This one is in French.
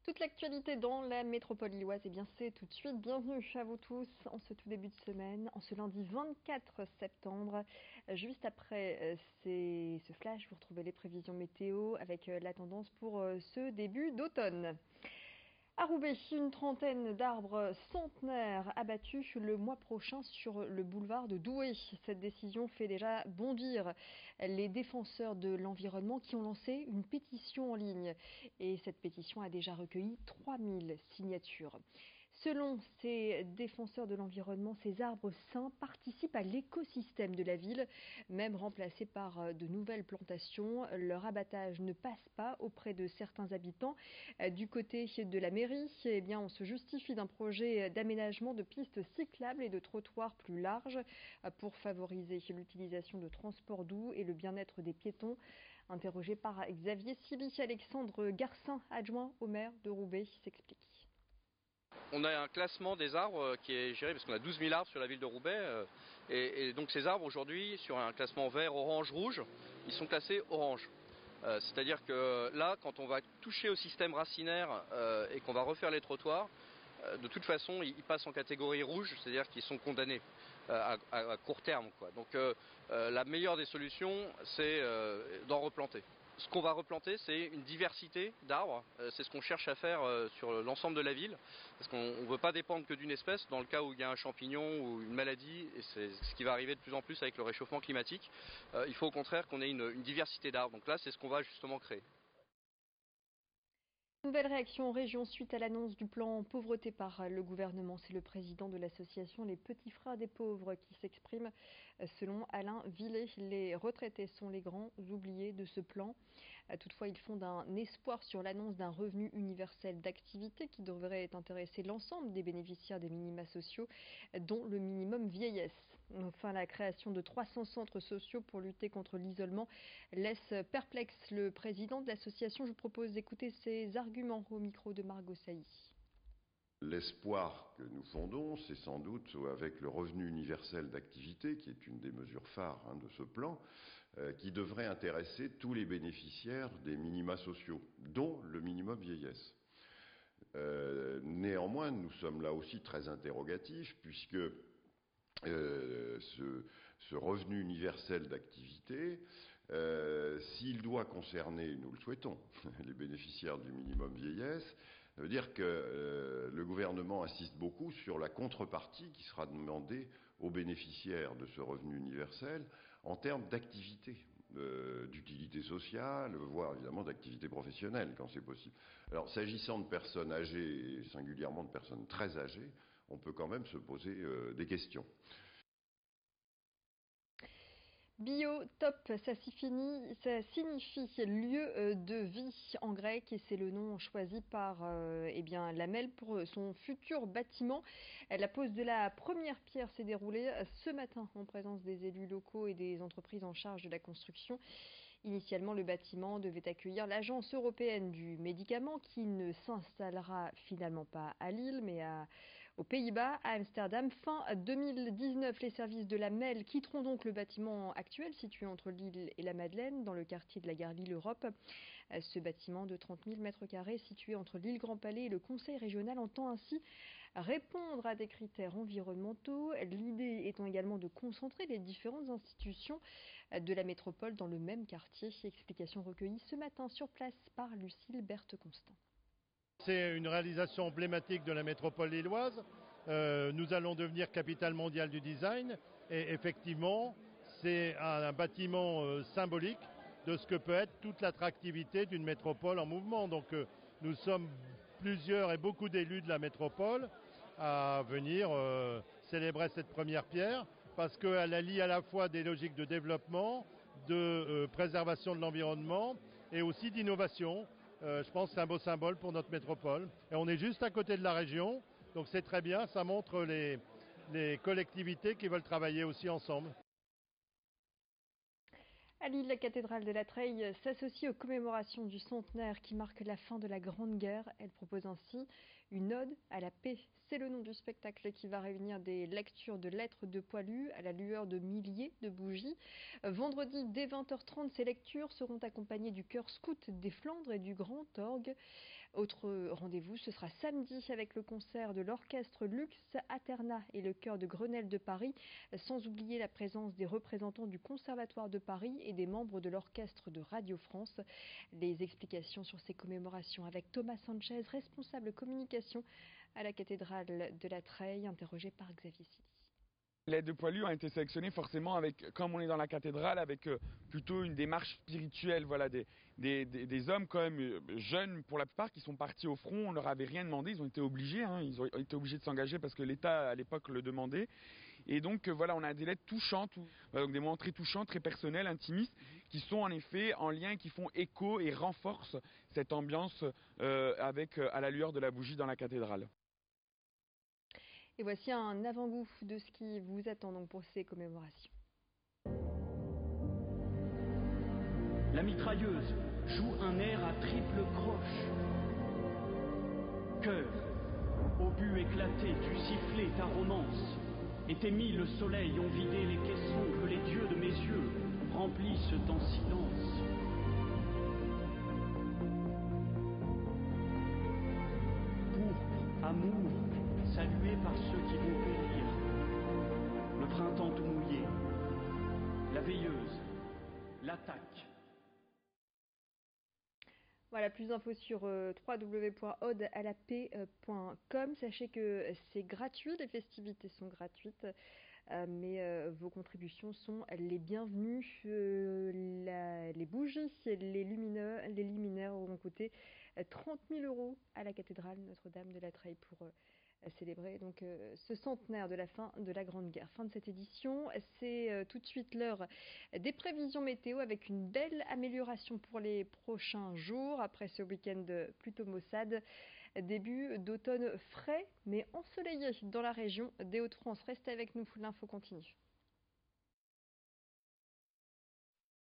Toute l'actualité dans la métropole lilloise, eh bien c'est tout de suite. Bienvenue à vous tous en ce tout début de semaine, en ce lundi 24 septembre. Juste après ce flash, vous retrouvez les prévisions météo avec la tendance pour ce début d'automne. À Roubaix, une trentaine d'arbres centenaires abattus le mois prochain sur le boulevard de Douai. Cette décision fait déjà bondir les défenseurs de l'environnement qui ont lancé une pétition en ligne. Et cette pétition a déjà recueilli 3000 signatures. Selon ces défenseurs de l'environnement, ces arbres sains participent à l'écosystème de la ville, même remplacés par de nouvelles plantations. Leur abattage ne passe pas auprès de certains habitants. Du côté de la mairie, eh bien, on se justifie d'un projet d'aménagement de pistes cyclables et de trottoirs plus larges pour favoriser l'utilisation de transports doux et le bien-être des piétons. Interrogé par Xavier Sili, Alexandre Garcin, adjoint au maire de Roubaix, s'explique. On a un classement des arbres qui est géré parce qu'on a 12 000 arbres sur la ville de Roubaix et donc ces arbres aujourd'hui sur un classement vert, orange, rouge, ils sont classés orange. C'est-à-dire que là, quand on va toucher au système racinaire et qu'on va refaire les trottoirs, de toute façon, ils passent en catégorie rouge, c'est-à-dire qu'ils sont condamnés à court terme, quoi. Donc la meilleure des solutions, c'est d'en replanter. Ce qu'on va replanter, c'est une diversité d'arbres. C'est ce qu'on cherche à faire sur l'ensemble de la ville, parce qu'on ne veut pas dépendre que d'une espèce dans le cas où il y a un champignon ou une maladie, et c'est ce qui va arriver de plus en plus avec le réchauffement climatique. Il faut au contraire qu'on ait une diversité d'arbres. Donc là, c'est ce qu'on va justement créer. Nouvelle réaction en région suite à l'annonce du plan pauvreté par le gouvernement. C'est le président de l'association Les Petits Frères des Pauvres qui s'exprime. Selon Alain Villet, les retraités sont les grands oubliés de ce plan. Toutefois, ils font un espoir sur l'annonce d'un revenu universel d'activité qui devrait intéresser l'ensemble des bénéficiaires des minima sociaux, dont le minimum vieillesse. Enfin, la création de 300 centres sociaux pour lutter contre l'isolement laisse perplexe le président de l'association. Je vous propose d'écouter ses arguments au micro de Margot Sailly. L'espoir que nous fondons, c'est sans doute avec le revenu universel d'activité, qui est une des mesures phares de ce plan, qui devrait intéresser tous les bénéficiaires des minima sociaux, dont le minimum vieillesse. Néanmoins, nous sommes là aussi très interrogatifs, puisque ce revenu universel d'activité, s'il doit concerner, nous le souhaitons, les bénéficiaires du minimum vieillesse, ça veut dire que le gouvernement insiste beaucoup sur la contrepartie qui sera demandée aux bénéficiaires de ce revenu universel en termes d'activité, d'utilité sociale, voire évidemment d'activité professionnelle quand c'est possible. Alors s'agissant de personnes âgées, et singulièrement de personnes très âgées, on peut quand même se poser des questions. Biotop, ça signifie lieu de vie en grec et c'est le nom choisi par l'AMEL pour son futur bâtiment. La pose de la première pierre s'est déroulée ce matin en présence des élus locaux et des entreprises en charge de la construction. Initialement, le bâtiment devait accueillir l'Agence européenne du médicament qui ne s'installera finalement pas à Lille mais aux Pays-Bas, à Amsterdam. Fin 2019, les services de l'AMEL quitteront donc le bâtiment actuel situé entre Lille et la Madeleine dans le quartier de la gare Lille-Europe. Ce bâtiment de 30 000 m² situé entre l'île Grand Palais et le Conseil régional entend ainsi répondre à des critères environnementaux. L'idée étant également de concentrer les différentes institutions de la métropole dans le même quartier. Explication recueillie ce matin sur place par Lucille Berthe-Constant. C'est une réalisation emblématique de la métropole lilloise. Nous allons devenir capitale mondiale du design et effectivement, c'est un bâtiment symbolique de ce que peut être toute l'attractivité d'une métropole en mouvement. Donc nous sommes plusieurs et beaucoup d'élus de la métropole à venir célébrer cette première pierre parce qu'elle allie à la fois des logiques de développement, de préservation de l'environnement et aussi d'innovation. Je pense que c'est un beau symbole pour notre métropole. Et on est juste à côté de la région, donc c'est très bien, ça montre les collectivités qui veulent travailler aussi ensemble. À Lille, la cathédrale de la Treille s'associe aux commémorations du centenaire qui marque la fin de la Grande Guerre. Elle propose ainsi une ode à la paix. C'est le nom du spectacle qui va réunir des lectures de lettres de poilus à la lueur de milliers de bougies. Vendredi, dès 20h30, ces lectures seront accompagnées du chœur scout des Flandres et du grand orgue. Autre rendez-vous, ce sera samedi avec le concert de l'orchestre Lux Aterna et le chœur de Grenelle de Paris, sans oublier la présence des représentants du Conservatoire de Paris et des membres de l'orchestre de Radio France. Les explications sur ces commémorations avec Thomas Sanchez, responsable communication à la cathédrale de la Treille, interrogé par Xavier Silly. Les deux poilus ont été sélectionnés forcément avec, comme on est dans la cathédrale, avec plutôt une démarche spirituelle. Voilà, des hommes quand même jeunes pour la plupart qui sont partis au front. On leur avait rien demandé, ils ont été obligés. Ils ont été obligés de s'engager parce que l'État à l'époque le demandait. Et donc voilà, on a des lettres touchantes, donc des moments très touchants, très personnels, intimistes, qui sont en effet en lien, qui font écho et renforcent cette ambiance à la lueur de la bougie dans la cathédrale. Et voici un avant-goût de ce qui vous attend donc pour ces commémorations. La mitrailleuse joue un air à triple croche. Cœur, obus éclaté, tu sifflais ta romance. Et tes mille soleils ont vidé les caissons que les dieux de mes yeux remplissent en silence. Pourpre, amour, salué par ceux qui vont périr. Le printemps tout mouillé, la veilleuse, l'attaque. Voilà, plus d'infos sur www.odealappaix.com. Sachez que c'est gratuit, les festivités sont gratuites, mais vos contributions sont les bienvenues. Les bougies, les luminaires auront coûté 30 000 € à la cathédrale Notre-Dame de la Treille pour célébrer donc ce centenaire de la fin de la Grande Guerre. Fin de cette édition, c'est tout de suite l'heure des prévisions météo avec une belle amélioration pour les prochains jours après ce week-end plutôt maussade. Début d'automne frais mais ensoleillé dans la région des Hauts-de-France. Restez avec nous, l'info continue.